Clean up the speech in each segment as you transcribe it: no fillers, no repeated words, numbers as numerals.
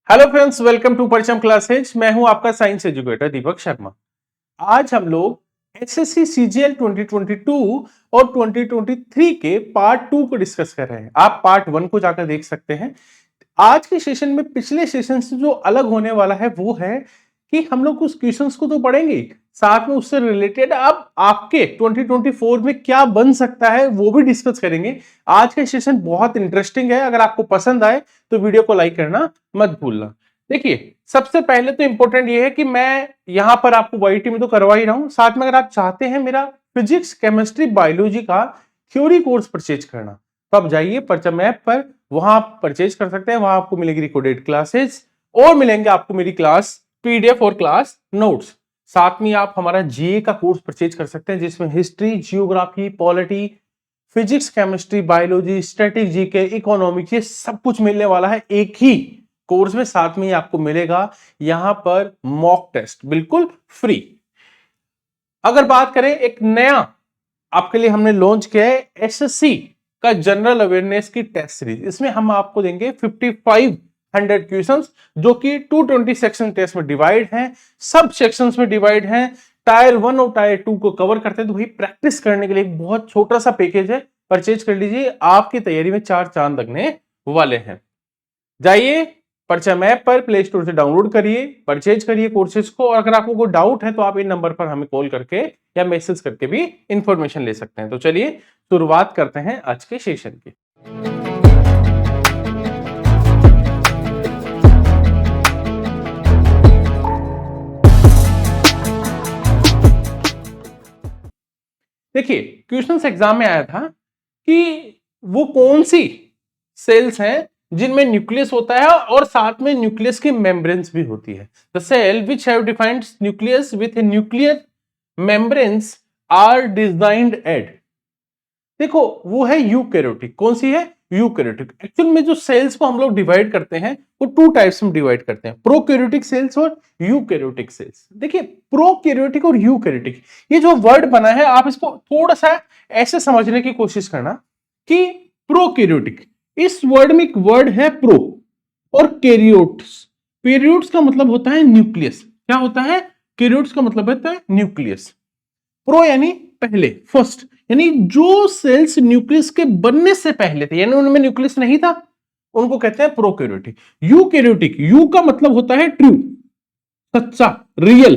Hello friends, welcome to Paricham classes. मैं हूं आपका साइंस एजुकेटर दीपक शर्मा। आज हम लोग एसएससी सीजीएल 2022 और 2023 के पार्ट 2 को डिस्कस कर रहे हैं। आप पार्ट 1 को जाकर देख सकते हैं। आज के सेशन में पिछले सेशन से जो अलग होने वाला है वो है कि हम लोग कुछ क्वेश्चंस को तो पढ़ेंगे, साथ में उससे रिलेटेड अब आपके 2024 में क्या बन सकता है वो भी डिस्कस करेंगे। आज का सेशन बहुत इंटरेस्टिंग है। अगर आपको पसंद आए तो वीडियो को लाइक करना मत भूलना। देखिए, सबसे पहले तो इंपॉर्टेंट ये है कि मैं यहां पर आपको वाईटी में तो करवा ही रहा हूं, साथ में अगर आप चाहते हैं मेरा फिजिक्स केमिस्ट्री बायोलॉजी का थ्योरी कोर्स परचेज करना तो आप जाइए परचम ऐप पर, वहां आप परचेज कर सकते हैं। वहां आपको मिलेगी रिकॉर्डेड क्लासेस और मिलेंगे आपको मेरी क्लास पीडीएफ और क्लास नोट्स। साथ में आप हमारा जीए का कोर्स परचेज कर सकते हैं जिसमें history, geography, polity, physics, chemistry, biology, static, GK, economics, ये सब कुछ मिलने वाला है एक ही कोर्स में। साथ में ही आपको मिलेगा यहां पर मॉक टेस्ट बिल्कुल फ्री। अगर बात करें, एक नया आपके लिए हमने लॉन्च किया है एसएससी का जनरल अवेयरनेस की टेस्ट सीरीज। इसमें हम आपको देंगे 5500 क्वेश्चंस जो कि 220 सेक्शन टेस्ट में डिवाइड हैं, सब सेक्शंस में डिवाइड हैं। टायर 1 और टायर 2 को कवर करते हैं। तो भाई प्रैक्टिस करने के लिए एक बहुत छोटा सा पैकेज है, परचेज कर लीजिए। आपकी तैयारी में 4 चांद लगने वाले हैं। जाइए परचम ऐप पर प्ले स्टोर से डाउनलोड करिए, परचेज करिए कोर्सेज को। और अगर आपको कोई डाउट है तो आप इन नंबर पर हमें कॉल करके या मैसेज करके भी इंफॉर्मेशन ले सकते हैं। तो चलिए शुरुआत करते हैं आज के सेशन की। देखिए, क्वेश्चंस एग्जाम में आया था कि वो कौन सी सेल्स हैं जिनमें न्यूक्लियस होता है और साथ में न्यूक्लियस की मेम्ब्रेन्स भी होती है। The cell which have defined nucleus with a nuclear membranes are designed at. देखो, वो है यूकैरियोटिक। कौन सी है? यूकैरियोटिक। एक्चुअल में जो सेल्स को हम लोग डिवाइड करते हैं वो 2 टाइप्स में डिवाइड करते हैं, प्रोकैरियोटिक सेल्स और यूकैरियोटिक सेल्स। देखिए, प्रोकैरियोटिक और यूकैरियोटिक, ये जो वर्ड बना है आप इसको थोड़ा सा ऐसे समझने की कोशिश करना कि प्रोकैरियोटिक, इस वर्ड में एक वर्ड है प्रो और कैरियोट्स। कैरियोट्स का मतलब होता है न्यूक्लियस। क्या होता है? कैरियोट्स का मतलब होता है न्यूक्लियस। प्रो यानी पहले, फर्स्ट, यानी जो सेल्स न्यूक्लियस के बनने से पहले थे, यानी उनमें न्यूक्लियस नहीं था, उनको कहते हैं प्रोकैरियोटिक। यूकैरियोटिक, यू का मतलब होता है ट्रू, सच्चा, रियल।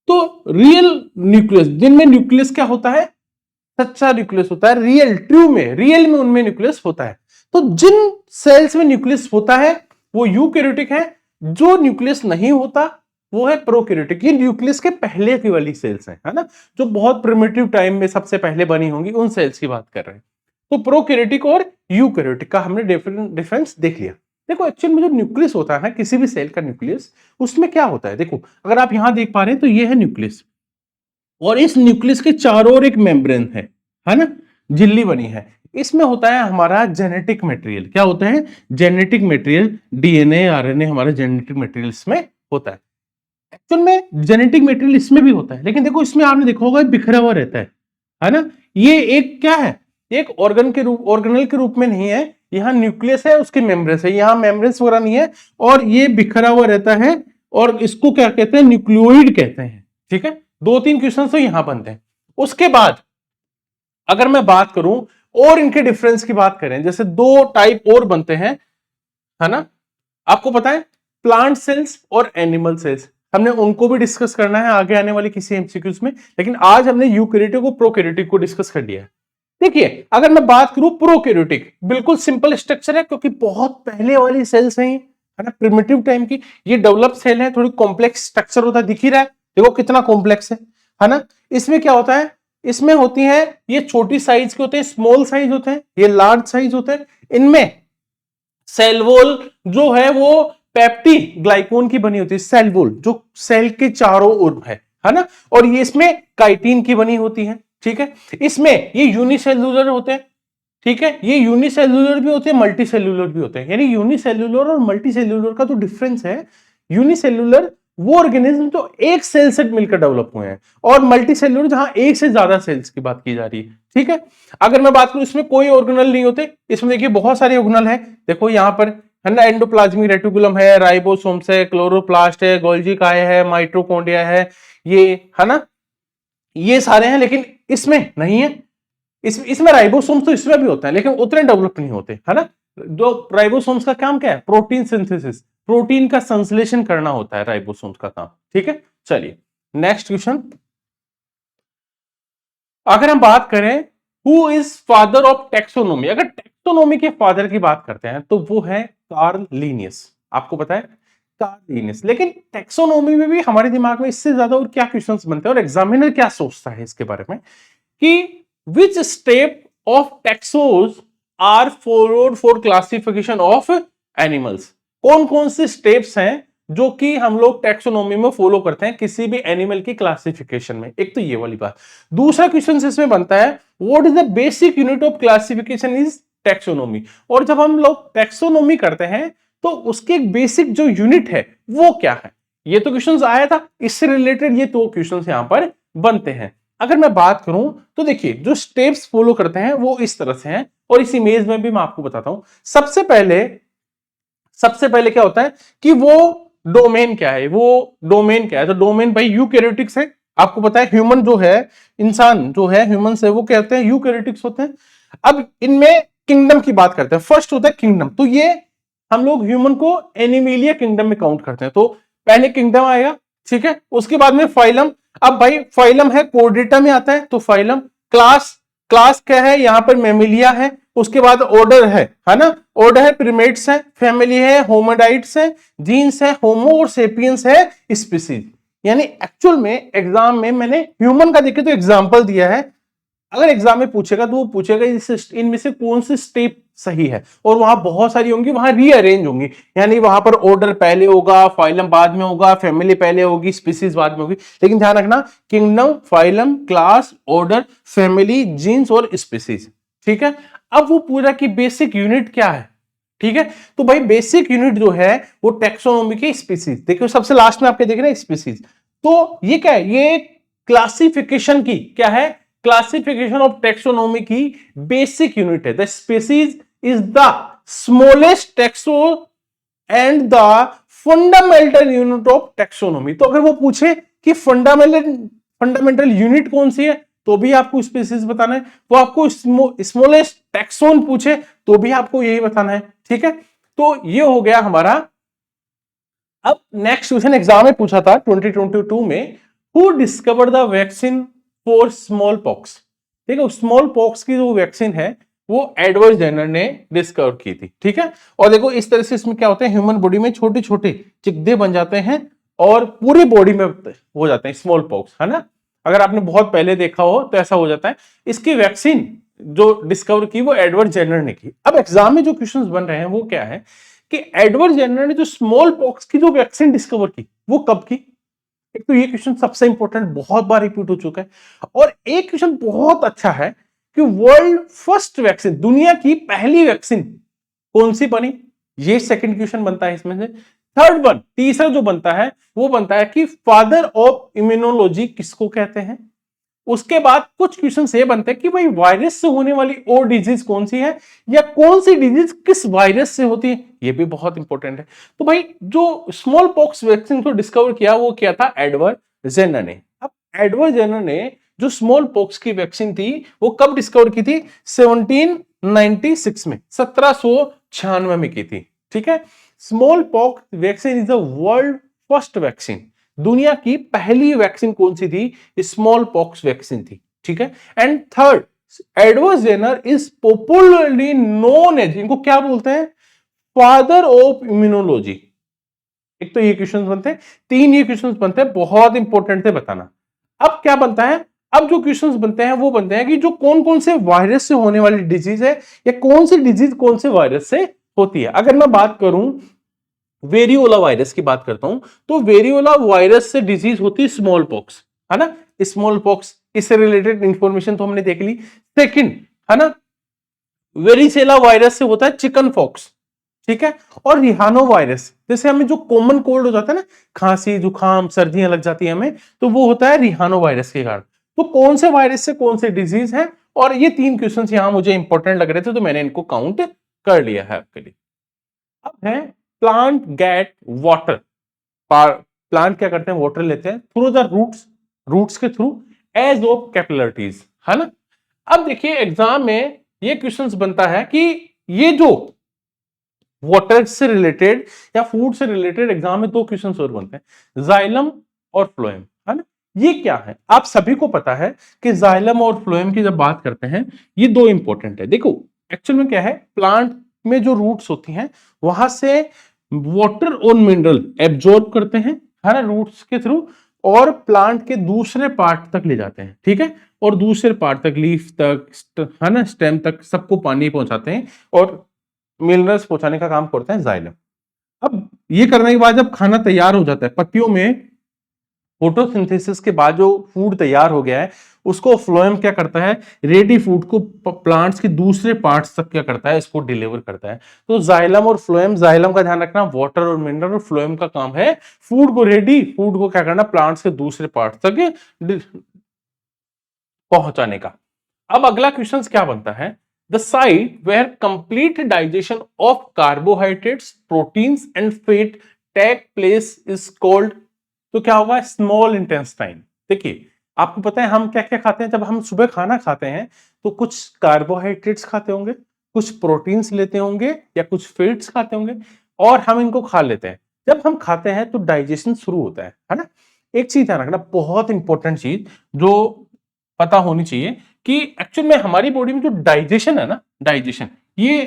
तो रियल न्यूक्लियस, जिनमें न्यूक्लियस क्या होता है? सच्चा न्यूक्लियस होता है, रियल, ट्रू में, रियल में उनमें न्यूक्लियस होता है। तो जिन सेल्स में न्यूक्लियस होता है वो यूकैरियोटिक है, जो न्यूक्लियस नहीं होता वो है प्रोकैरियोटिक। ये न्यूक्लियस के पहले की वाली सेल्स है ना, जो बहुत प्रिमिटिव टाइम में सबसे पहले बनी होंगी, उन सेल्स की बात कर रहे हैं। तो प्रोकैरियोटिक और यूकैरियोटिक का हमने डिफरेंस देख लिया। देखो, एक्चुअल में जो न्यूक्लियस होता है ना, किसी भी सेल का न्यूक्लियस, उसमें क्या होता है? देखो, अगर आप यहां देख पा रहे हैं तो ये है न्यूक्लियस, और इस न्यूक्लियस के चारों ओर एक मेम्ब्रेन है ना, झिल्ली बनी है। इसमें होता है हमारा जेनेटिक मटेरियल। क्या होता है? जेनेटिक मटेरियल, डीएनए, आरएनए, हमारा जेनेटिक मटेरियल इसमें होता है। एक्चुअल में जेनेटिक मटेरियल इसमें भी होता है, लेकिन देखो इसमें आपने देखा होगा बिखरा हुआ रहता है ना। ये एक क्या है? एक ऑर्गेनल के रूप में नहीं है। यहाँ न्यूक्लियस है, उसके मेम्ब्रेन्स है, यहाँ मेम्ब्रेन्स वगैरह नहीं है, और ये बिखरा हुआ रहता है, और इसको क्या कहते हैं? न्यूक्लियोइड कहते हैं। ठीक है, 2-3 क्वेश्चन तो यहां बनते हैं। उसके बाद अगर मैं बात करूं और इनके डिफरेंस की बात करें, जैसे 2 टाइप और बनते हैं, है ना, आपको पता है, प्लांट सेल्स और एनिमल सेल्स। हमने उनको भी डिस्कस करना है आगे आने वाली किसी एमसीक्यूज में, लेकिन आज हमने यूकैरियोटिक और प्रोकैरियोटिक को डिस्कस कर लिया है। देखिए, अगर मैं बात करूं प्रोकैरियोटिक, बिल्कुल सिंपल स्ट्रक्चर है, क्योंकि बहुत पहले वाली सेल्स हैं, है ना, प्रिमिटिव टाइम की। ये डेवलप सेल है, थोड़ी कॉम्प्लेक्स स्ट्रक्चर होता है, दिख ही रहा है, देखो कितना कॉम्प्लेक्स है ना। इसमें क्या होता है? इसमें होती है, ये छोटी साइज के होते हैं, स्मॉल साइज होते हैं, ये लार्ज साइज होते हैं। इनमें सेल वॉल जो है वो पेप्टिड ग्लाइकोन की बनी होती है, सेल वॉल जो सेल के चारों ओर है ना, और ये इसमें काइटिन की बनी होती है। ठीक है, इसमें ये यूनिसेल्युलर होते हैं। ठीक है, ये यूनिसेल्युलर भी होते हैं, मल्टीसेल्युलर भी होते हैं। यानी यूनिसेल्युलर और मल्टीसेल्युलर का जो डिफरेंस है, यूनिसेल्युलर वो ऑर्गेनिज्म जो एक सेल से मिलकर डेवलप हुए हैं, और मल्टीसेल्युलर जहां एक से ज्यादा सेल्स की बात की जा रही है। ठीक है, अगर मैं बात करूं इसमें कोई ऑर्गेनल नहीं होते, इसमें देखिए बहुत सारे ऑर्गेनल है। देखो यहां पर है ना, एंडोप्लाज्मिक रेटिकुलम है, राइबोसोम्स है, क्लोरोप्लास्ट है, गोल्जी काय है, माइटोकॉन्ड्रिया है, ये है ना, ये सारे हैं, लेकिन इसमें नहीं है। इसमें राइबोसोम्स तो इसमें भी होते हैं, लेकिन उतने डेवलप नहीं होते, है ना। जो राइबोसोम्स का काम क्या है, प्रोटीन सिंथेसिस, प्रोटीन का संश्लेषण करना होता है राइबोसोम्स का काम, ठीक है। चलिए नेक्स्ट क्वेश्चन, अगर हम बात करें who is father of taxonomy, अगर टेक्सोनोमी के फादर की बात करते हैं तो वो है कार्ल लिनियस। आपको पता है कार्ल लिनियस, लेकिन टेक्सोनोमी में भी हमारे दिमाग में इससे ज्यादा और क्या क्वेश्चंस बनते हैं और एग्जामिनर क्या सोचता है इसके बारे में, कि which step of taxa are followed for classification of animals, कौन कौन से स्टेप्स हैं जो कि हम लोग टेक्सोनोमी में फॉलो करते हैं किसी भी एनिमल की क्लासिफिकेशन में। एक तो ये वाली बात। दूसरा क्वेश्चन इसमें बनता है what is the basic unit of classification is taxonomy, और जब हम लोग टेक्सोनोमी करते हैं तो उसके बेसिक जो यूनिट है वो क्या है। ये तो क्वेश्चन आया था, इससे रिलेटेड ये दो क्वेश्चन यहां पर बनते हैं। अगर मैं बात करूं तो देखिए जो स्टेप्स फॉलो करते हैं वो इस तरह से हैं, और इस इमेज में भी मैं आपको बताता हूं। सबसे पहले क्या होता है कि वो डोमेन क्या है, वो डोमेन क्या है, तो डोमेन भाई यूकैरियोटिक्स है। आपको पता है ह्यूमन जो है, इंसान जो है ह्यूमन से, वो कहते हैं यूकैरियोटिक्स होते हैं। अब इनमें किंगडम की बात करते हैं, फर्स्ट होता है किंगडम, तो ये हम लोग ह्यूमन को एनिमेलिया किंगडम में काउंट करते हैं, तो पहले किंगडम आएगा, ठीक है। उसके बाद में फाइलम, अब भाई फाइलम है कोर्डेटा में आता है तो फाइलम। क्लास, क्लास क्या है, यहां पर मेमिलिया है। उसके बाद ऑर्डर है ना, ऑर्डर है प्रिमेट्स है, फैमिली है होमोडाइट्स है, जीन्स है होमो और सेपियंस है स्पीसीज। यानी एक्चुअल में एग्जाम में मैंने ह्यूमन का देखे तो एग्जांपल दिया है, अगर एग्जाम में पूछेगा तो वो पूछेगा इनमें से कौन सी स्टेप सही है, और वहां बहुत सारी होंगी, वहां रीअरेंज होंगी, यानी वहां पर ऑर्डर पहले होगा, फाइलम बाद में होगा, फैमिली पहले होगी, स्पीसीज बाद में होगी। लेकिन ध्यान रखना kingdom, phylum, class, order, family, genes और स्पीसीज, ठीक है। अब वो पूरा की बेसिक यूनिट क्या है, ठीक है। तो भाई बेसिक यूनिट जो है वो टेक्सोनोमी की स्पीसीज, देखिए सबसे लास्ट में आपके देख रहे हैं स्पीसीज, तो ये क्या है, ये क्लासिफिकेशन की क्या है, क्लासिफिकेशन ऑफ टेक्सोनोमी की बेसिक यूनिट है। The species is the smallest taxon and the fundamental unit of taxonomy. तो अगर वो पूछे कि फंडामेंटल यूनिट कौन सी है तो भी आपको स्पीसीज बताना है, वो आपको स्मॉलेस्ट टेक्सोन पूछे तो भी आपको यही बताना है, ठीक है। तो ये हो गया हमारा। अब नेक्स्ट क्वेश्चन एग्जाम में पूछा था 2022 में, who discovered the vaccine for small pox. देखो स्मॉल पॉक्स की जो वैक्सीन है वो एडवर्ड जेनर ने डिस्कवर की थी, ठीक है। और देखो इस तरह से इसमें क्या होता है, ह्यूमन बॉडी में छोटे छोटे चिकदे बन जाते हैं और पूरी बॉडी में हो जाते हैं स्मॉल पॉक्स, है ना। अगर आपने बहुत पहले देखा हो तो ऐसा हो जाता है। इसकी वैक्सीन जो डिस्कवर की वो एडवर्ड जेनर ने की। अब एग्जाम में जो क्वेश्चंस बन रहे हैं वो क्या है कि एडवर्ड जेनर ने जो स्मॉल पॉक्स की जो वैक्सीन डिस्कवर की वो कब की। एक तो ये क्वेश्चन सबसे इंपॉर्टेंट, बहुत बार रिपीट हो चुका है। और एक क्वेश्चन बहुत अच्छा है कि वर्ल्ड फर्स्ट वैक्सीन, दुनिया की पहली वैक्सीन कौन सी बनी, ये सेकंड क्वेश्चन बनता है इसमें से। थर्ड वन, तीसरा जो बनता है वो बनता है कि फादर ऑफ इम्यूनोलॉजी किसको कहते हैं। उसके बाद कुछ क्वेश्चन ये बनते हैं कि भाई वायरस से होने वाली और डिजीज कौन सी है, या कौन सी डिजीज किस वायरस से होती है, ये भी बहुत इंपॉर्टेंट है। तो भाई जो स्मॉल पॉक्स वैक्सीन को डिस्कवर किया वो क्या था, एडवर्ड जेनर ने। अब एडवर्ड जेनर ने जो स्मॉल पॉक्स की वैक्सीन थी वो कब डिस्कवर की थी, 1796 में, 1796 में की थी, ठीक है। Small pox vaccine is the world first vaccine, दुनिया की पहली वैक्सीन कौन सी थी, स्मॉल पॉक्स वैक्सीन थी, ठीक है। And third, Edward Jenner is popularly known as, इनको क्या बोलते हैं, फादर ऑफ इम्यूनोलॉजी। एक तो ये क्वेश्चन बनते हैं, तीन ये क्वेश्चन बनते हैं, बहुत इंपॉर्टेंट थे बताना। अब क्या बनता है, अब जो क्वेश्चंस बनते हैं वो बनते हैं कि जो कौन कौन से वायरस से होने वाली डिजीज है, या कौन सी डिजीज कौन से वायरस से होती है। अगर मैं बात करूं वेरियोला वायरस की बात करता हूं, तो वेरियोला वायरस से डिजीज होती है स्मॉल पॉक्स, है ना, स्मॉल पॉक्स, इससे रिलेटेड इंफॉर्मेशन तो हमने देख ली। सेकंड, है ना, वेरिसेला वायरस से होता है चिकन पॉक्स, ठीक है। और रिहानो वायरस, जैसे हमें जो कॉमन कोल्ड हो जाता है ना, खांसी जुकाम सर्दियां लग जाती है हमें, तो वो होता है रिहानो वायरस के कारण। तो कौन से वायरस से कौन से डिजीज है, और ये तीन क्वेश्चंस यहां मुझे इंपॉर्टेंट लग रहे थे तो मैंने इनको काउंट कर लिया है आपके लिए। अब है प्लांट गेट वाटर, प्लांट क्या करते हैं, वाटर लेते हैं थ्रू द रूट्स, रूट्स के थ्रू एज ऑफ कैपिलरिटीज, है ना। अब देखिए एग्जाम में ये क्वेश्चंस बनता है कि ये जो वाटर से रिलेटेड या फूड से रिलेटेड एग्जाम में दो क्वेश्चंस और बनते हैं, जाइलम और फ्लोएम, है ना। ये क्या है, आप सभी को पता है कि जाइलम और फ्लोएम की जब बात करते हैं ये दो इंपॉर्टेंट है। देखो एक्चुअल में क्या है, प्लांट में जो रूट्स होती हैं वहां से वाटर और मिनरल एब्जॉर्ब करते हैं, है ना, रूट्स के थ्रू, और प्लांट के दूसरे पार्ट तक ले जाते हैं, ठीक है, और दूसरे पार्ट तक, लीफ तक, है ना, स्टेम तक, सबको पानी पहुंचाते हैं और मिनरल्स पहुंचाने का काम करते हैं जाइलम। अब ये करने के बाद जब खाना तैयार हो जाता है, पत्तियों में फोटोसिंथेसिस के बाद जो फूड तैयार हो गया है उसको फ्लोएम क्या करता है, रेडी फूड को प्लांट्स के दूसरे पार्ट्स तक क्या करता है, इसको डिलीवर करता है। तो जाइलम और फ्लोएम, जाइलम का ध्यान रखना वाटर और मिनरल, और फ्लोएम का काम है फूड को, रेडी फूड को क्या करना, प्लांट्स के दूसरे पार्ट्स तक पहुंचाने का। अब अगला क्वेश्चन क्या बनता है, the site where complete digestion of carbohydrates, proteins and fat take place is called, तो क्या होगा, स्मॉल इंटेस्टाइन। देखिए आपको पता है हम क्या क्या खाते हैं, जब हम सुबह खाना खाते हैं तो कुछ कार्बोहाइड्रेट्स खाते होंगे, कुछ प्रोटीन्स लेते होंगे या कुछ फैट्स खाते होंगे, और हम इनको खा लेते हैं। जब हम खाते हैं तो डाइजेशन शुरू होता है ना। एक चीज ध्यान रखना, बहुत इंपॉर्टेंट चीज जो पता होनी चाहिए कि एक्चुअल में हमारी बॉडी में जो डाइजेशन है ना, डाइजेशन ये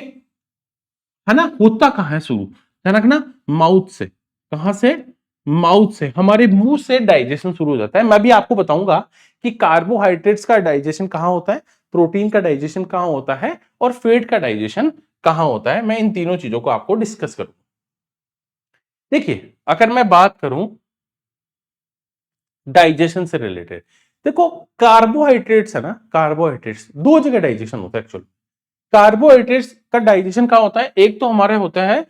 है ना, होता कहां है शुरू, ध्यान रखना, माउथ से। कहां से, माउथ से, हमारे मुंह से डाइजेशन शुरू हो जाता है। मैं भी आपको बताऊंगा कि कार्बोहाइड्रेट्स का डाइजेशन कहां होता है, प्रोटीन का डाइजेशन कहां होता है, और फैट का डाइजेशन कहां होता है। मैं इन तीनों चीजों को आपको डिस्कस करूंगा। देखिए अगर मैं बात करूं डाइजेशन से रिलेटेड, देखो कार्बोहाइड्रेट्स है ना, कार्बोहाइड्रेट्स दो जगह डाइजेशन होता है एक्चुअली। कार्बोहाइड्रेट्स का डाइजेशन कहां होता है, एक तो हमारे होता है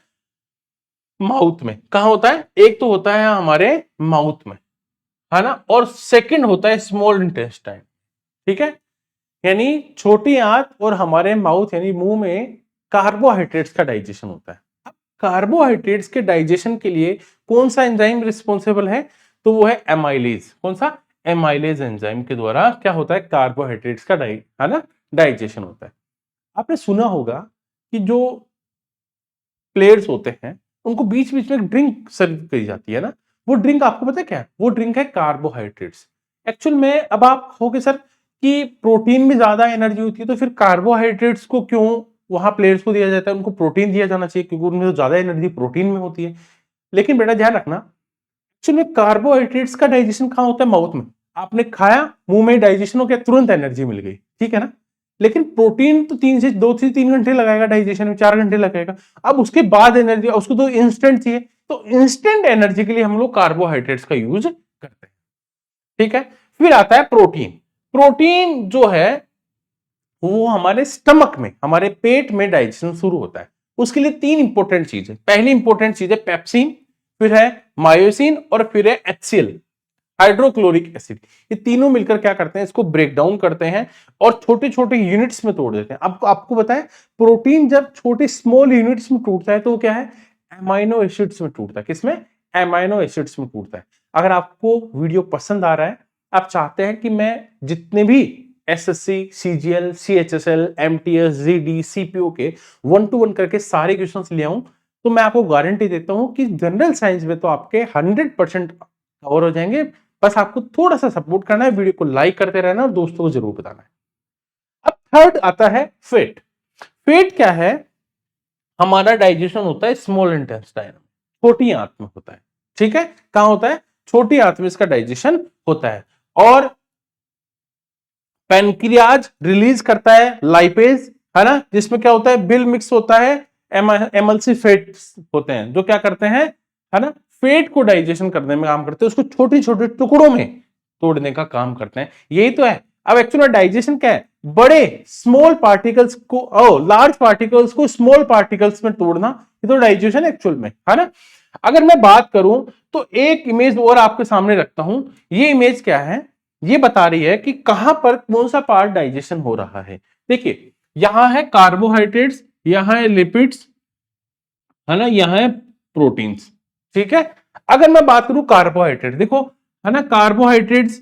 माउथ में, कहां होता है, एक तो होता है हमारे माउथ में, है ना, और सेकंड होता है स्मॉल इंटेस्टाइन, ठीक है। यानी छोटी आंत और हमारे माउथ यानी मुंह में कार्बोहाइड्रेट्स का डाइजेशन होता है। अब कार्बोहाइड्रेट्स के डाइजेशन के लिए कौन सा एंजाइम रिस्पॉन्सिबल है, तो वो है एमाइलेज। कौन सा, एमाइलेज एंजाइम के द्वारा क्या होता है, कार्बोहाइड्रेट्स का है ना, डाइजेशन होता है। आपने सुना होगा कि जो प्लेयर्स होते हैं उनको बीच बीच में ड्रिंक सर्व करी जाती है ना, वो ड्रिंक आपको पता है क्या है, वो ड्रिंक है कार्बोहाइड्रेट्स। एक्चुअल में अब आप कहोगे सर कि प्रोटीन में ज्यादा एनर्जी होती है तो फिर कार्बोहाइड्रेट्स को क्यों वहां प्लेयर्स को दिया जाता है, उनको प्रोटीन दिया जाना चाहिए क्योंकि उनमें तो ज्यादा एनर्जी प्रोटीन में होती है। लेकिन बेटा ध्यान रखना, एक्चुअली कार्बोहाइड्रेट्स का डाइजेशन कहां होता है, माउथ में। आपने खाया, मुंह में डाइजेशन हो गया, तुरंत एनर्जी मिल गई, ठीक है ना। लेकिन प्रोटीन तो 2 से 3 घंटे लगाएगा डाइजेशन में, 4 घंटे लगेगा। अब उसके बाद एनर्जी, उसको तो इंस्टेंट चाहिए, तो इंस्टेंट एनर्जी के लिए हम लोग कार्बोहाइड्रेट्स का यूज करते हैं, ठीक है। फिर आता है प्रोटीन। प्रोटीन जो है वो हमारे स्टमक में, हमारे पेट में डाइजेशन शुरू होता है। उसके लिए 3 इंपॉर्टेंट चीज है। पहली इंपॉर्टेंट चीज है पेप्सिन, फिर है मायोसिन, और फिर है एचसीएल, हाइड्रोक्लोरिक एसिड। ये तीनों मिलकर क्या करते हैं, इसको ब्रेक डाउन करते हैं और छोटे छोटे यूनिट्स में तोड़ देते हैं। आपको बताएं, प्रोटीन जब छोटे स्मॉल यूनिट्स में टूटता है तो वो क्या है, एमाइनो एसिड्स में टूटता है। किसमें, एमाइनो एसिड्स में टूटता है। अगर आपको वीडियो पसंद आ रहा है, आप चाहते हैं कि मैं जितने भी SSC, CGL, CHSL, MTS, GD, CPO के 1-to-1 करके सारे क्वेश्चंस ले आऊं, तो मैं आपको गारंटी देता हूं कि जनरल साइंस में तो आपके 100% कवर हो जाएंगे। बस आपको थोड़ा सा सपोर्ट करना है, वीडियो को लाइक करते रहना और दोस्तों को जरूर बताना है। अब थर्ड आता है फेट। फेट क्या है, हमारा डाइजेशन होता है स्मॉल इंटेस्टाइन, छोटी आंत में होता है, ठीक है। कहां होता है, छोटी आंत में इसका डाइजेशन होता है। और पैनक्रियाज रिलीज करता है लाइपेज, है ना, जिसमें क्या होता है, बिल मिक्स होता है, एमएलसी फैट्स होते हैं जो क्या करते हैं, है ना, फैट को डाइजेशन करने में काम करते हैं, उसको छोटे छोटे टुकड़ों में तोड़ने का काम करते हैं। यही तो है। अब एक्चुअली डाइजेशन क्या है, बड़े स्मॉल पार्टिकल्स को, लार्ज पार्टिकल्स को स्मॉल पार्टिकल्स में तोड़ना, ये तो डाइजेशन एक्चुअल में, है ना। अगर मैं बात करूं तो एक इमेज और आपके सामने रखता हूं। ये इमेज क्या है, ये बता रही है कि कहां पर कौन सा पार्ट डाइजेशन हो रहा है। देखिए यहां है कार्बोहाइड्रेट्स, यहां है लिपिड्स, है ना, यहाँ है प्रोटीन्स, ठीक है। अगर मैं बात करूं कार्बोहाइड्रेट, देखो है ना, कार्बोहाइड्रेट्स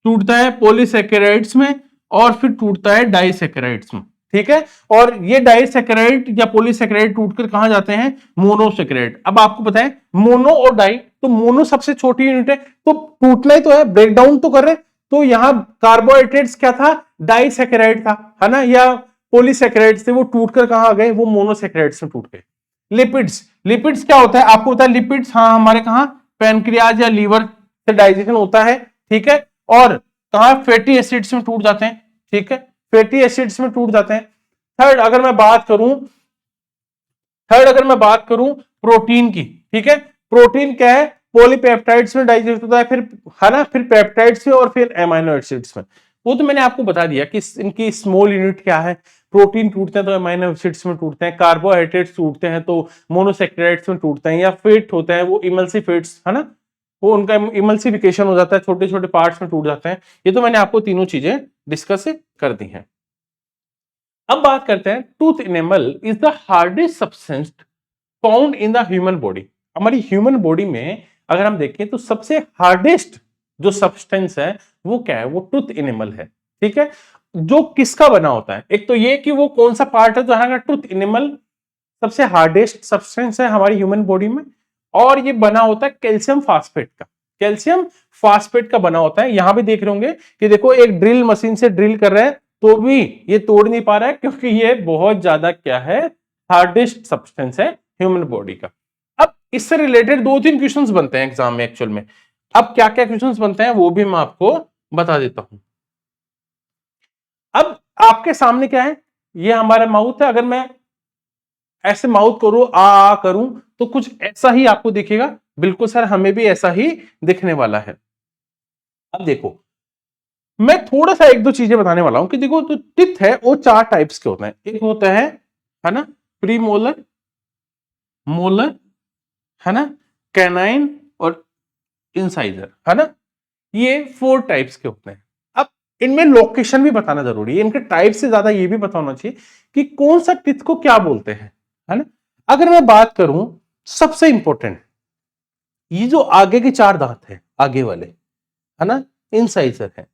टूटता है पॉलीसेकेराइड्स में और फिर टूटता है डाइसेकेराइड्स में, ठीक है। और ये डाइसेकेराइड या पॉलीसेकेराइड टूटकर कहां जाते हैं, मोनोसेकेराइड। अब आपको पता है मोनो और डाई, तो मोनो सबसे छोटी यूनिट है, तो टूटना ही तो है, ब्रेकडाउन तो कर रहे। तो यहां कार्बोहाइड्रेट्स क्या था, डाइसेकेराइड था, है ना, या पॉलीसेकेराइड्स थे, वो टूटकर कहां आ गए, वो मोनोसेकेराइड्स में टूट गए। लिपिड्स, लिपिड्स क्या होता है आपको पता है, लिपिड्स हाँ हमारे कहा पैनक्रियाज या लीवर से डाइजेशन होता है, ठीक है। और कहा फैटी एसिड्स में टूट जाते हैं, ठीक है, फैटी एसिड्स में टूट जाते हैं। थर्ड अगर मैं बात करूं प्रोटीन की, ठीक है, प्रोटीन क्या है, पॉलीपेप्टाइड्स में डाइजेस्ट होता है, फिर है ना, फिर पेप्टाइड्स में और फिर एमाइनो एसिड्स में। वो तो मैंने आपको बता दिया कि इनकी स्मॉल यूनिट क्या है। प्रोटीन टूटते हैं तो एमाइनो एसिड्स में टूटते हैं, कार्बोहाइड्रेट्स टूटते हैं तो मोनोसेक्राइड्स में टूटते हैं, या फेट होते हैं वो इमल्सिफेट्स, है ना, वो उनका इमल्सिफिकेशन हो जाता है, छोटे छोटे पार्ट्स में टूट जाते हैं। ये तो मैंने आपको तीनों चीजें डिस्कस कर दी हैं। अब बात करते हैं tooth enamel is the hardest substance found in the human body. हमारी ह्यूमन बॉडी में अगर हम देखें तो सबसे हार्डेस्ट जो सब्सटेंस है वो क्या है, वो टूथ इनेमल है, ठीक है। जो किसका बना होता है, एक तो ये कि वो कौन सा पार्ट है जहां का टूथ इनेमल सबसे हार्डेस्ट सब्सटेंस है हमारी ह्यूमन बॉडी में, और ये बना होता है कैल्शियम फास्फेट का, कैल्शियम फास्फेट का बना होता है। यहां भी देख रहे होंगे कि देखो एक ड्रिल मशीन से ड्रिल कर रहे हैं तो भी ये तोड़ नहीं पा रहा है, क्योंकि ये बहुत ज्यादा क्या है, हार्डेस्ट सब्सटेंस है ह्यूमन बॉडी का। अब इससे रिलेटेड दो तीन क्वेश्चंस बनते हैं एग्जाम में एक्चुअल में। अब क्या क्या क्वेश्चंस बनते हैं वो भी मैं आपको बता देता हूं। अब आपके सामने क्या है, ये हमारा माउथ है। अगर मैं ऐसे माउथ करूं आ करूं तो कुछ ऐसा ही आपको दिखेगा, बिल्कुल सर हमें भी ऐसा ही दिखने वाला है। अब देखो मैं थोड़ा सा एक दो चीजें बताने वाला हूं कि देखो जो टिथ है वो चार टाइप्स के होते हैं। एक होता है ना, प्री मोलर, मोलर, है ना, कैनाइन और इंसाइजर, है ना, ये फोर टाइप्स के होते हैं। अब इनमें लोकेशन भी बताना जरूरी है, इनके टाइप से ज्यादा ये भी पता होना चाहिए कि कौन सा टिथ को क्या बोलते हैं, है ना। अगर मैं बात करूं सबसे इंपॉर्टेंट, ये जो आगे के चार दांत है आगे वाले, है ना, इंसाइजर है,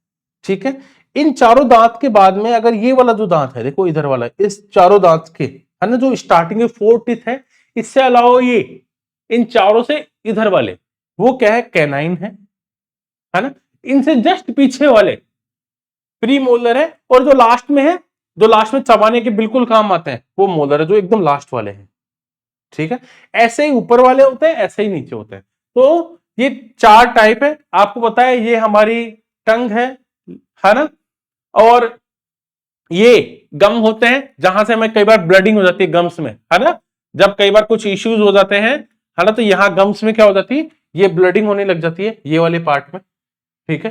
ठीक है। इन चारों दांत के बाद में अगर ये वाला जो दांत है, देखो इधर वाला, इस चारों दांत के, है ना, जो स्टार्टिंग में फोर टीथ है, इससे अलावा ये इन चारों से इधर वाले वो क्या है, कैनाइन है ना। इनसे जस्ट पीछे वाले प्री मोलर है, और जो लास्ट में है, जो लास्ट में चबाने के बिल्कुल काम आते हैं, वो मोलर है, जो एकदम लास्ट वाले हैं, ठीक है। ऐसे ही ऊपर वाले होते हैं, ऐसे ही नीचे होते हैं। तो ये चार टाइप है, आपको पता है ये हमारी टंग है ना, और ये गम होते हैं जहां से हमें कई बार ब्लडिंग हो जाती है गम्स में, है ना, जब कई बार कुछ इश्यूज हो जाते हैं, है ना, तो यहां गम्स में क्या हो जाती है, ये ब्लडिंग होने लग जाती है ये वाले पार्ट में, ठीक है।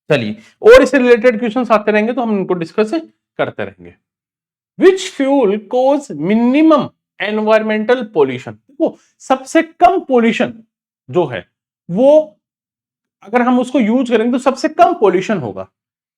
चलिए और इससे रिलेटेड क्वेश्चंस आते रहेंगे तो हम इनको डिस्कस करते रहेंगे। विच फ्यूल कोज मिनिमम एनवायरमेंटल पोल्यूशन, वो सबसे कम पोल्यूशन जो है वो, अगर हम उसको यूज करेंगे तो सबसे कम पोल्यूशन होगा।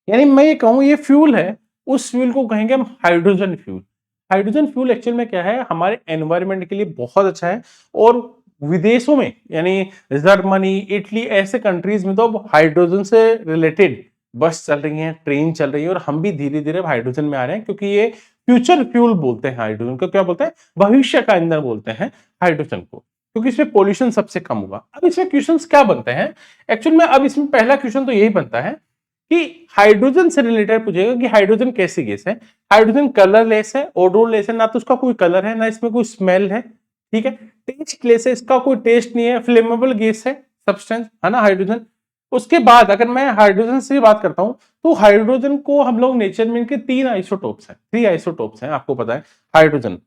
यानी मैं ये कहूं ये फ्यूल है, उस फ्यूल को कहेंगे हम hydrogen fuel. Hydrogen fuel actual में क्या है, हमारे एनवायरनमेंट के लिए बहुत अच्छा है। और विदेशों में यानी जर्मनी, इटली, ऐसे कंट्रीज में तो अब हाइड्रोजन से रिलेटेड बस चल रही हैं, ट्रेन चल रही है, और हम भी धीरे धीरे हाइड्रोजन में आ रहे हैं, क्योंकि ये फ्यूचर फ्यूल बोलते हैं हाइड्रोजन को। क्या बोलते हैं, भविष्य का ईंधन बोलते हैं हाइड्रोजन को, क्योंकि इसमें पोल्यूशन सबसे कम होगा। अब इसमें क्वेश्चंस क्या बनते हैं एक्चुअल में, अब इसमें पहला क्वेश्चन तो यही बनता है कि हाइड्रोजन से रिलेटेड पूछेगा कि हाइड्रोजन कैसी गैस है। हाइड्रोजन कलरलेस है, ओडोरलेस है, ना तो उसका कोई कलर है ना इसमें कोई स्मेल है, ठीक है। टेस्टलेस है, इसका कोई टेस्ट नहीं है, फ्लेमेबल गैस है, सब्सटेंस, है ना, हाइड्रोजन। उसके बाद अगर मैं हाइड्रोजन से बात करता हूं तो हाइड्रोजन को हम लोग नेचर में इनके तीन आइसोटोप्स हैं, थ्री आइसोटोप्स हैं, आपको पता है हाइड्रोजन।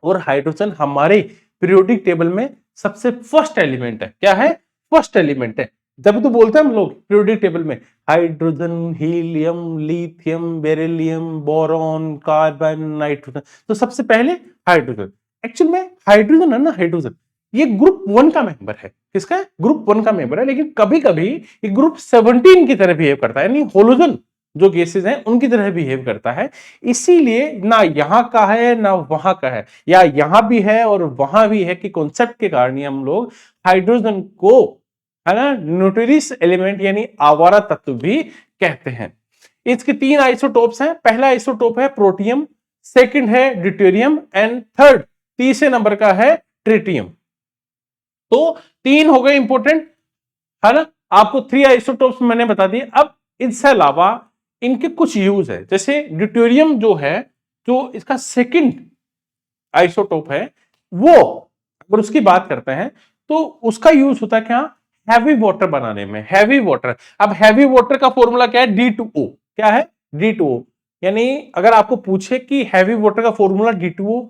और हाइड्रोजन हमारे पीरियोडिक टेबल में सबसे फर्स्ट एलिमेंट है। क्या है, फर्स्ट एलिमेंट है। जब तो बोलते हैं हम लोग पीरियोडिक टेबल में hydrogen, helium, lithium, beryllium, boron, carbon, nitrogen, तो सबसे पहले हाइड्रोजन। एक्चुअल में हाइड्रोजन है ना, हाइड्रोजन ये ग्रुप 1 का मेंबर है। किसका है, ग्रुप 1 का मेंबर है, लेकिन कभी कभी ये ग्रुप 17 की तरह बिहेव करता है, यानी होलोजन जो गैसेज हैं उनकी तरह बिहेव करता है। इसीलिए ना यहां का है ना वहां का है, या यहां भी है और वहां भी है, कि कॉन्सेप्ट के कारण ही हम लोग हाइड्रोजन को, है ना, न्यूट्रिलिस एलिमेंट यानी आवारा तत्व भी कहते हैं। इसके 3 आइसोटोप्स हैं। पहला आइसोटोप है प्रोटियम, सेकंड है ड्यूटेरियम एंड थर्ड, तीसरे नंबर का है ट्रिटियम। तो 3 हो गए इंपॉर्टेंट, है ना। आपको 3 आइसोटोप्स मैंने बता दिए। अब इससे अलावा इनके कुछ यूज है, जैसे ड्यूटेरियम जो है, जो इसका सेकंड आइसोटोप है, वो अगर उसकी बात करते हैं तो उसका यूज होता है क्या, हैवी वाटर बनाने में। हैवी वाटर, अब हैवी वाटर का फॉर्मूला क्या है, D2O। क्या है, D2O। यानी अगर आपको पूछे कि हैवी वाटर का फॉर्मूला D2O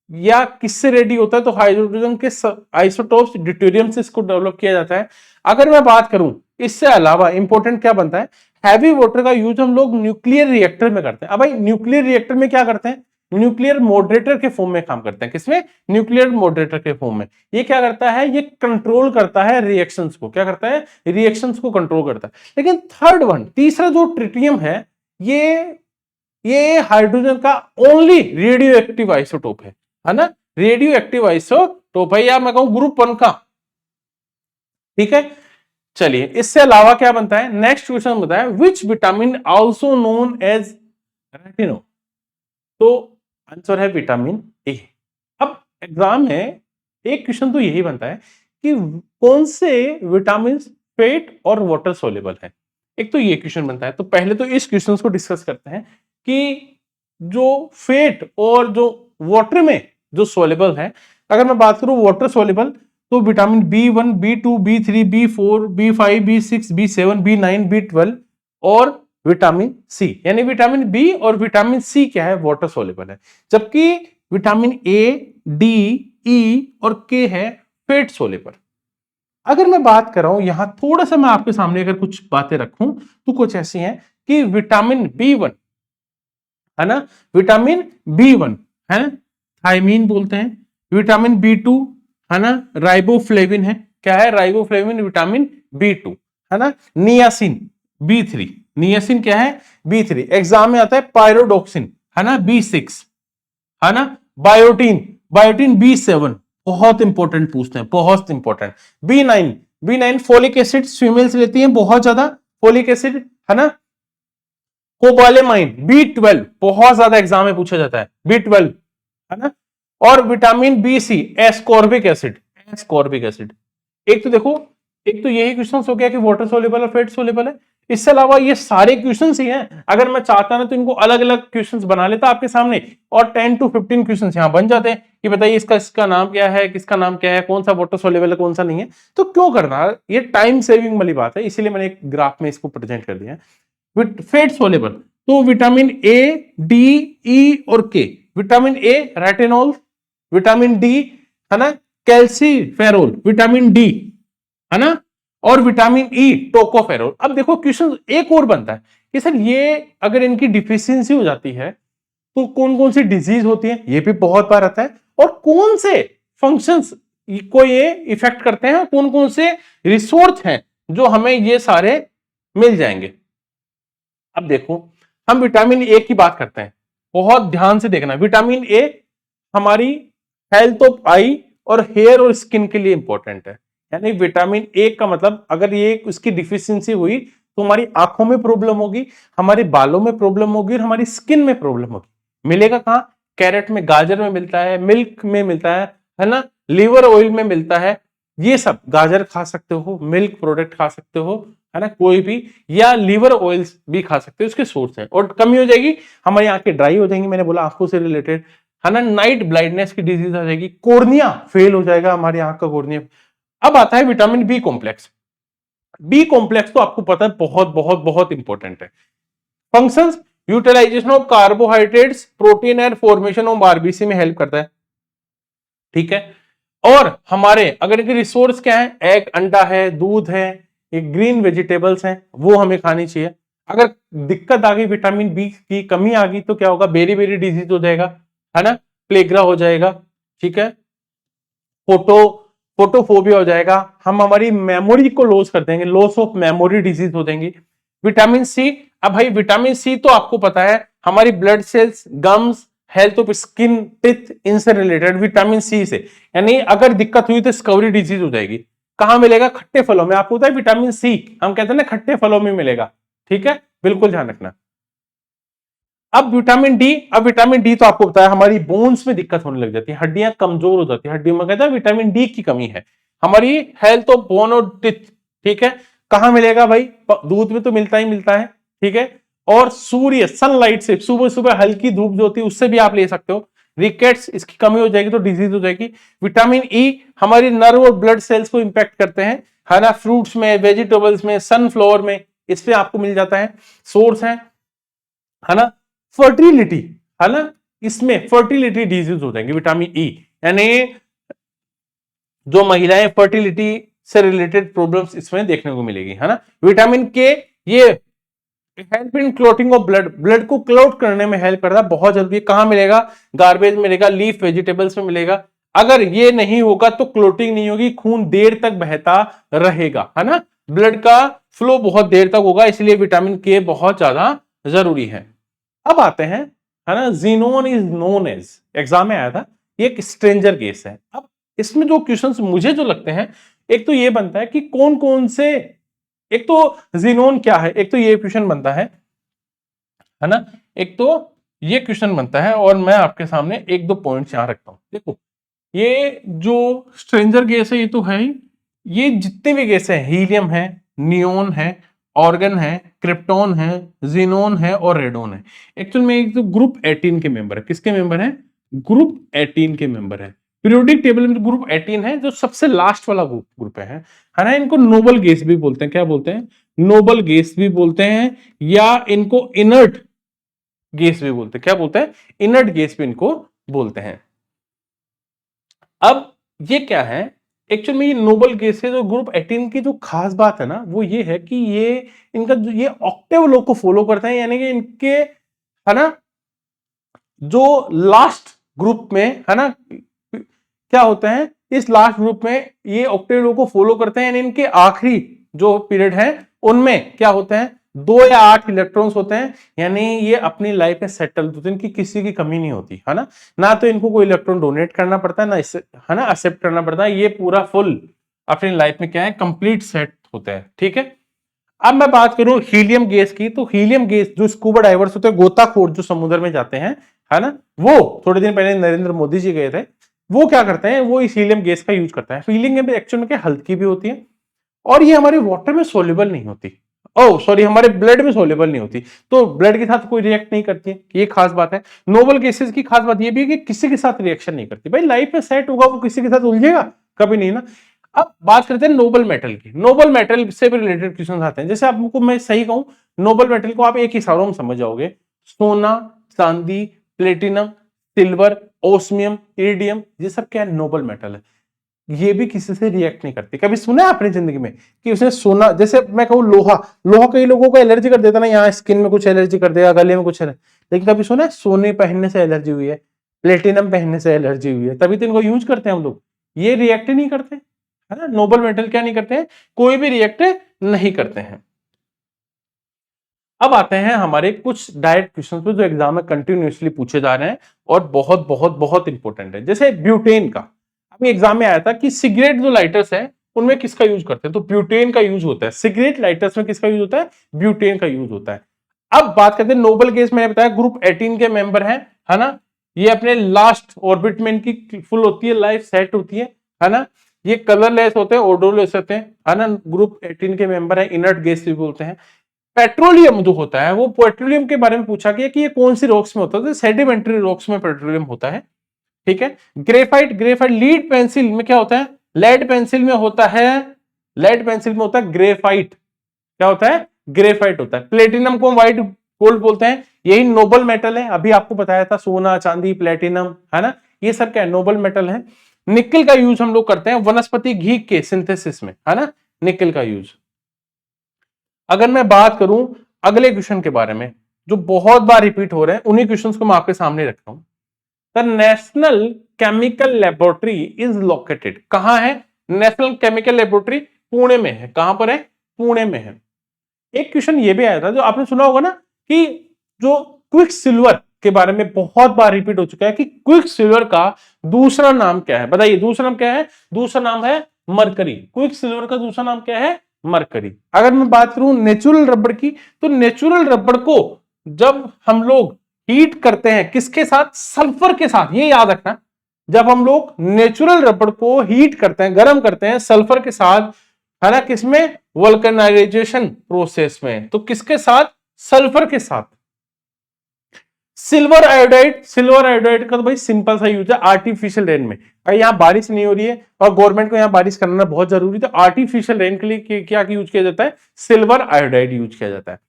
या किससे रेडी होता है, तो हाइड्रोजन के आइसोटोप्स ड्यूटेरियम से इसको डेवलप किया जाता है। अगर मैं बात करूं इससे अलावा इंपॉर्टेंट क्या बनता है, हैवी वाटर का यूज हम लोग न्यूक्लियर रिएक्टर में करते हैं। अब भाई न्यूक्लियर रिएक्टर में क्या करते हैं, न्यूक्लियर मॉडरेटर के फॉर्म में काम करते हैं। किसमें, न्यूक्लियर मॉडरेटर के फॉर्म में। ये क्या करता है, ये कंट्रोल करता है रिएक्शंस को। क्या करता है, रिएक्शंस को कंट्रोल करता है। लेकिन थर्ड वन, तीसरा जो ट्रिटियम है, ये हाइड्रोजन का ओनली रेडियो एक्टिव आइसोटोप है ना, रेडियो एक्टिव आइसोटोप है, या मैं कहूं ग्रुप 1 का। ठीक है, चलिए इससे अलावा क्या बनता है, नेक्स्ट क्वेश्चन बताया, which vitamin also known as retinol. तो आंसर है विटामिन ए। अब एग्जाम में एक क्वेश्चन तो यही बनता है कि कौन से विटामिन फेट और वाटर सोल्यूबल है। एक तो ये क्वेश्चन बनता है। तो पहले तो इस क्वेश्चन को डिस्कस करते हैं कि जो फेट और जो वाटर में जो सोल्यूबल है, अगर मैं बात करूं वाटर सोल्यूबल, तो vitamin B1, B2, B3, B4, B5, B6, B7, B9, B12 और विटामिन सी। यानी विटामिन बी और विटामिन सी क्या है, वाटर सोल्यूबल है। जबकि विटामिन ए, डी, ई और के है फेट सोल्यूबल। अगर मैं बात कर रहा हूं यहां थोड़ा सा मैं आपके सामने अगर कुछ बातें रखूं तो कुछ ऐसी हैं कि विटामिन B1, है ना, विटामिन B1 है, थायमीन बोलते हैं। विटामिन B2 है ना, राइबोफ्लेविन है। क्या है, राइबोफ्लेविन विटामिन B2, है ना। नियासिन B3, नियासिन क्या है, B3। एग्जाम में आता है पायरोडोक्सिन, है ना, B6, है ना। बायोटीन, बायोटीन B7, बहुत इंपॉर्टेंट पूछते हैं, बहुत important. B9, B9 folic acid, females लेती हैं बहुत ज्यादा फोलिक एसिड, है ना। कोबालेमाइन B12, बहुत ज्यादा एग्जाम में पूछा जाता है, B12, है ना। और vitamin B6 ascorbic acid, ascorbic acid. एक तो देखो, एक तो यही क्वेश्चन हो गया कि वाटर सोल्यूबल और फेट सोल्यूबल है। इससे अलावा ये सारे क्वेश्चंस ही हैं। अगर मैं चाहता ना तो इनको अलग अलग क्वेश्चंस बना लेता आपके सामने, और 10 to 15 क्वेश्चंस यहां बन जाते हैं कि बताइए इसका नाम क्या है, किसका नाम क्या है, कौन सा वाटर सोल्यूबल है, कौन सा नहीं है। तो क्यों करना, ये टाइम सेविंग वाली बात है, इसीलिए मैंने एक ग्राफ में इसको प्रेजेंट कर दिया है। फेट सोल्यूबल, तो विटामिन ए, डी, ई और के। Vitamin A retinol, vitamin D, है ना, कैल्सीफेरोल, विटामिन डी, है ना, और विटामिन ई टोकोफेरोल। अब देखो क्वेश्चन एक और बनता है कि सर ये अगर इनकी डिफिशियंसी हो जाती है तो कौन कौन सी डिजीज होती है, ये भी बहुत बार आता है। और कौन से फंक्शंस को ये इफेक्ट करते हैं, कौन कौन से रिसोर्स हैं जो हमें ये सारे मिल जाएंगे। अब देखो हम विटामिन ए की बात करते हैं, बहुत ध्यान से देखना। विटामिन ए हमारी हेल्थ ऑफ आई और हेयर और स्किन के लिए इंपॉर्टेंट है। यानी विटामिन ए का मतलब अगर ये उसकी डिफिशियंसी हुई तो हमारी आंखों में प्रॉब्लम होगी, हमारे बालों में प्रॉब्लम होगी और हमारी स्किन में प्रॉब्लम होगी। मिलेगा कहां, कैरेट में, गाजर में मिलता है, मिल्क में मिलता है ना, लीवर ऑयल में मिलता है। ये सब गाजर खा सकते हो, मिल्क प्रोडक्ट खा सकते हो, है ना, कोई भी, या लीवर ऑयल्स भी खा सकते हो, उसके सोर्स है। और कमी हो जाएगी, हमारी आंखें ड्राई हो जाएंगी, मैंने बोला आंखों से रिलेटेड, है ना, नाइट ब्लाइंडनेस की डिजीज आ जाएगी, कोर्निया फेल हो जाएगा, हमारी आंख का कोर्निया। अब आता है vitamin B complex. B complex तो आपको पता है बहुत बहुत बहुत इंपॉर्टेंट है। Functions, utilization of carbohydrates, protein and formation of RBC में हेल्प करता है। ठीक है, और हमारे अगर इनके रिसोर्स क्या है, एग, अंडा है, दूध है, ये ग्रीन वेजिटेबल्स हैं, वो हमें खानी चाहिए। अगर दिक्कत आ गई, विटामिन बी की कमी आ गई, तो क्या होगा, बेरी बेरी डिजीज हो जाएगा, है ना, प्लेग्रा हो जाएगा। ठीक है, फोटोफोबिया हो जाएगा, हम हमारी मेमोरी को लॉस कर देंगे, लॉस ऑफ मेमोरी डिजीज हो जाएंगी। विटामिन सी अब भाई विटामिन सी तो आपको पता है हमारी blood cells, gums, health of skin, teeth, इनसे रिलेटेड विटामिन सी से, यानी अगर दिक्कत हुई तो स्कवरी डिजीज हो जाएगी। कहां मिलेगा? खट्टे फलों में। आपको पता है विटामिन सी हम कहते हैं ना खट्टे फलों में मिलेगा, ठीक है, बिल्कुल ध्यान रखना। अब विटामिन डी, अब विटामिन डी तो आपको बताया हमारी बोन्स में दिक्कत होने लग जाती है, हड्डियां कमजोर हो जाती है, हड्डियों में कहता है विटामिन डी की कमी है, हमारी हेल्थ ऑफ बोन और टिथ, ठीक है। कहां मिलेगा भाई? दूध में तो मिलता ही मिलता है, ठीक है। और सूर्य, सनलाइट से, सुबह सुबह हल्की धूप जो होती है उससे भी आप ले सकते हो। रिकेट्स, इसकी कमी हो जाएगी तो डिजीज हो जाएगी। विटामिन ई हमारी नर्व और ब्लड सेल्स को इंपैक्ट करते हैं, है ना, फ्रूट्स में, वेजिटेबल्स में, सनफ्लावर में, इस पे आपको मिल जाता है, सोर्स है ना। फर्टिलिटी, है ना, इसमें फर्टिलिटी डिजीज हो जाएंगे विटामिन ई, यानी जो महिलाएं फर्टिलिटी से रिलेटेड प्रॉब्लम्स इसमें देखने को मिलेगी, है ना। विटामिन के ये help in clotting of blood, blood को क्लोट करने में हेल्प करता है, बहुत जरूरी है। कहां मिलेगा? गार्बेज मिलेगा, लीफ वेजिटेबल्स में मिलेगा। अगर ये नहीं होगा तो क्लोटिंग नहीं होगी, खून देर तक बहता रहेगा, है ना, ब्लड का फ्लो बहुत देर तक होगा, इसलिए विटामिन के बहुत ज्यादा जरूरी है। अब आते हैं, है ना, genome is known as, exam में आया था, ये एक स्ट्रेंजर केस है। अब इसमें जो क्वेश्चंस मुझे जो लगते हैं, एक तो ये बनता है कि कौन कौन से, एक तो जीनोन क्या है, एक तो ये क्वेश्चन बनता है ना, एक तो ये क्वेश्चन बनता है, और मैं आपके सामने एक दो पॉइंट्स यहां रखता हूं। देखो, ये जो स्ट्रेंजर गैस है ये तो है ही, ये जितने भी गैस है, हीलियम है, नियोन है, ऑर्गन है, क्रिप्टॉन है, जीनोन है और रेडोन है, एक्चुअल में एक तो ग्रुप 18 के मेंबर है। किसके मेंबर है? ग्रुप 18 के मेंबर है। पीरियोडिक टेबल में ग्रुप 18 है, जो सबसे लास्ट वाला ग्रुप है ना। इनको नोबल गैस भी बोलते हैं। क्या बोलते हैं? नोबल गैस भी बोलते हैं, या इनको इनर्ट गैस भी बोलते हैं। क्या बोलते हैं? इनर्ट गैस भी इनको बोलते हैं। अब ये क्या है? एक्चुअल में ये नोबल गैस है। जो ग्रुप 18 की जो खास बात है ना, वो ये है कि ये इनका जो ये ऑक्टेव लॉ को फॉलो करते हैं, यानी कि इनके, है ना, जो लास्ट ग्रुप में, है ना, क्या होते हैं, इस लास्ट ग्रुप में ये ऑक्टेव लॉ को फॉलो करते हैं, यानी इनके आखिरी जो पीरियड है उनमें क्या होते हैं, 2 या 8 इलेक्ट्रॉन्स होते हैं, यानी ये अपनी लाइफ में सेटल होते हैं, इनकी किसी की कमी नहीं होती, है ना। ना तो इनको कोई इलेक्ट्रॉन डोनेट करना पड़ता है, ना इसे, है ना, एक्सेप्ट करना पड़ता है, ये पूरा फुल अपनी लाइफ में क्या है, कंप्लीट सेट होता है, ठीक है। अब मैं बात करूं हीलियम गैस की, तो हीलियम गैस जो स्कूबा डाइवर्स होते हैं, गोताखोर जो समुद्र में जाते हैं, है ना, वो थोड़े दिन पहले नरेंद्र मोदी जी गए थे, वो क्या करते हैं, वो इस हीलियम गैस का यूज करते हैं। हीलियम एक्चुअल में क्या हल्की भी होती है, और ये हमारे वाटर में सोल्यूबल नहीं होती, ओ सॉरी, हमारे ब्लड में सोल्यूबल नहीं होती, तो ब्लड के साथ कोई रिएक्ट नहीं करती है, ये खास बात है। नोबल गैसेस की खास बात ये भी है कि किसी के साथ रिएक्शन नहीं करती। भाई लाइफ में सेट होगा, वो किसी के साथ उलझेगा कभी नहीं ना। अब बात करते हैं नोबल मेटल की। नोबल मेटल से भी रिलेटेड क्वेश्चन आते हैं। जैसे आपको मैं सही कहूं, नोबल मेटल को आप एक हिसाब में समझ जाओगे, सोना, चांदी, प्लेटिनम, सिल्वर, ओस्मियम, इरिडियम, ये सब क्या है, नोबल मेटल है। ये भी किसी से रिएक्ट नहीं करती। कभी सुना है अपनी जिंदगी में कि उसने सोना, जैसे मैं कहूँ लोहा, लोहा कई लोगों को एलर्जी कर देता ना, यहाँ स्किन में कुछ एलर्जी कर देगा, गले में कुछ एलर्जी, लेकिन कभी सुना है सोने पहनने से एलर्जी हुई है, प्लेटिनम पहनने से एलर्जी हुई है? तभी तो इनको यूज करते हैं हम लोग। ये रिएक्ट ही नहीं करते, है ना। नोबल मेटल क्या नहीं करते हैं? कोई भी रिएक्ट नहीं करते हैं। अब आते हैं हमारे कुछ डायरेक्ट क्वेश्चन पे जो एग्जाम में कंटिन्यूअसली पूछे जा रहे हैं और बहुत बहुत बहुत इंपॉर्टेंट है। जैसे ब्यूटेन का अभी एग्जाम में आया था कि सिगरेट जो लाइटर्स है उनमें किसका यूज करते हैं, तो ब्यूटेन का यूज होता है। सिगरेट लाइटर्स में किसका यूज होता है? ब्यूटेन का यूज होता है। अब बात करते हैं नोबल गैस, मैंने बताया ग्रुप 18 के मेंबर हैं, है ना। ये अपने लास्ट ऑर्बिट में इनकी फुल होती है, लाइफ सेट होती है ना। ये कलरलेस होते हैं, ओडोरलेस होते हैं, है ना। ग्रुप 18 के मेंबर है, इनर्ट गैस भी बोलते हैं। पेट्रोलियम जो होता है, वो पेट्रोलियम के बारे में पूछा गया कि ये कौन सी रॉक्स में होता है, तो सेडिमेंट्री रॉक्स में पेट्रोलियम होता है, ठीक है। ग्रेफाइट, ग्रेफाइट लीड पेंसिल में क्या होता है, लेड पेंसिल में होता है, लेड पेंसिल में होता है ग्रेफाइट, क्या होता है, ग्रेफाइट होता है। प्लेटिनम को व्हाइट गोल्ड बोलते हैं, यही नोबल मेटल है, अभी आपको बताया था, सोना, चांदी, प्लेटिनम, है ना, ये सब क्या है, नोबल मेटल है। निकल का यूज हम लोग करते हैं वनस्पति घी के सिंथेसिस में, है ना, निकल का यूज। अगर मैं बात करूं अगले क्वेश्चन के बारे में, जो बहुत बार रिपीट हो रहे हैं, उन्हीं क्वेश्चंस को मैं आपके सामने रखता हूं। The national chemical laboratory is located, कहां है? नेशनल केमिकल लेबोरेटरी पुणे में है। कहां पर है? पुणे में है। एक क्वेश्चन ये भी आया था जो आपने सुना होगा ना कि जो क्विक सिल्वर के बारे में बहुत बार रिपीट हो चुका है कि क्विक सिल्वर का दूसरा नाम क्या है, बताइए दूसरा नाम क्या है? दूसरा नाम है मरकरी। क्विक सिल्वर का दूसरा नाम क्या है? मरकरी। अगर मैं बात करूं नेचुरल रबड़ की, तो नेचुरल रबड़ को जब हम लोग हीट करते हैं किसके साथ? सल्फर के साथ। ये याद रखना, जब हम लोग नेचुरल रबड़ को हीट करते हैं, गर्म करते हैं सल्फर के साथ, है ना, किसमें? वल्कनाइजेशन प्रोसेस में। तो किसके साथ? सल्फर के साथ। सिल्वर आयोडाइड, सिल्वर आयोडाइड का तो भाई सिंपल सा यूज है आर्टिफिशियल रेन में। अगर यहाँ बारिश नहीं हो रही है और गवर्नमेंट को यहाँ बारिश कराना बहुत जरूरी, तो आर्टिफिशियल रेन के लिए क्या यूज किया जाता है? सिल्वर आयोडाइड यूज किया जाता है।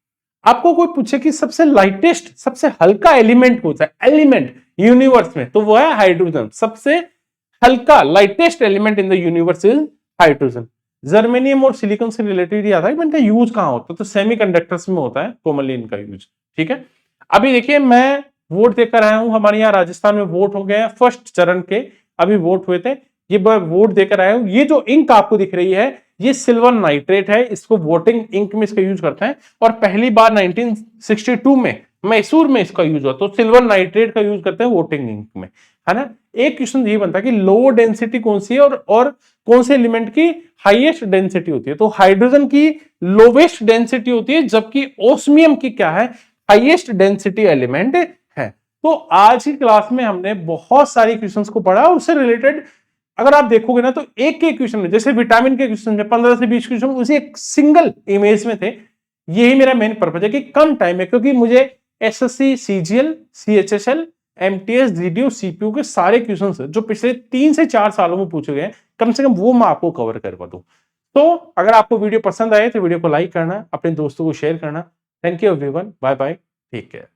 आपको कोई पूछे कि सबसे लाइटेस्ट, सबसे हल्का एलिमेंट कौन सा है, एलिमेंट यूनिवर्स में, तो वो है हाइड्रोजन। सबसे हल्का lightest element in the universe is hydrogen. Germanium और सिलिकॉन से रिलेटेड आता है, इनका यूज कहां होता है? तो सेमीकंडक्टर्स में होता है कॉमनली इनका यूज। ठीक है, अभी देखिए मैं वोट देकर आया हूं, हमारे यहाँ राजस्थान में वोट हो गए हैं फर्स्ट चरण के, अभी वोट हुए थे, ये वोट देकर आया हूं। ये जो इंक आपको दिख रही है ये सिल्वर नाइट्रेट है, इसको वोटिंग इंक में इसका यूज करते हैं, और पहली बार 1962 में मैसूर में इसका यूज हुआ, तो सिल्वर नाइट्रेट का यूज करते हैं वोटिंग इंक में, है ना। एक क्वेश्चन ये बनता है कि लो डेंसिटी कौन सी है और कौन से एलिमेंट की हाईएस्ट डेंसिटी होती है? तो हाइड्रोजन की लोवेस्ट डेंसिटी होती है, जबकि ओस्मियम की क्या है? हाईएस्ट डेंसिटी एलिमेंट है। तो आज की क्लास में हमने बहुत सारी क्वेश्चंस को पढ़ा, उससे रिलेटेड अगर आप देखोगे ना तो एक एक क्वेश्चन में, जैसे विटामिन के क्वेश्चन में 15 से 20 क्वेश्चन उसी एक सिंगल इमेज में थे। यही मेरा मेन पर्पज है कि कम टाइम है, क्योंकि मुझे SSC, CGL, CHSL, MTS, GDO, CPU के सारे क्वेश्चंस जो पिछले 3 से 4 सालों में पूछे गए कम से कम वो मैं आपको कवर करवा दूं। तो अगर आपको वीडियो पसंद आए तो वीडियो को लाइक करना, अपने दोस्तों को शेयर करना। Thank you everyone, bye bye, take care.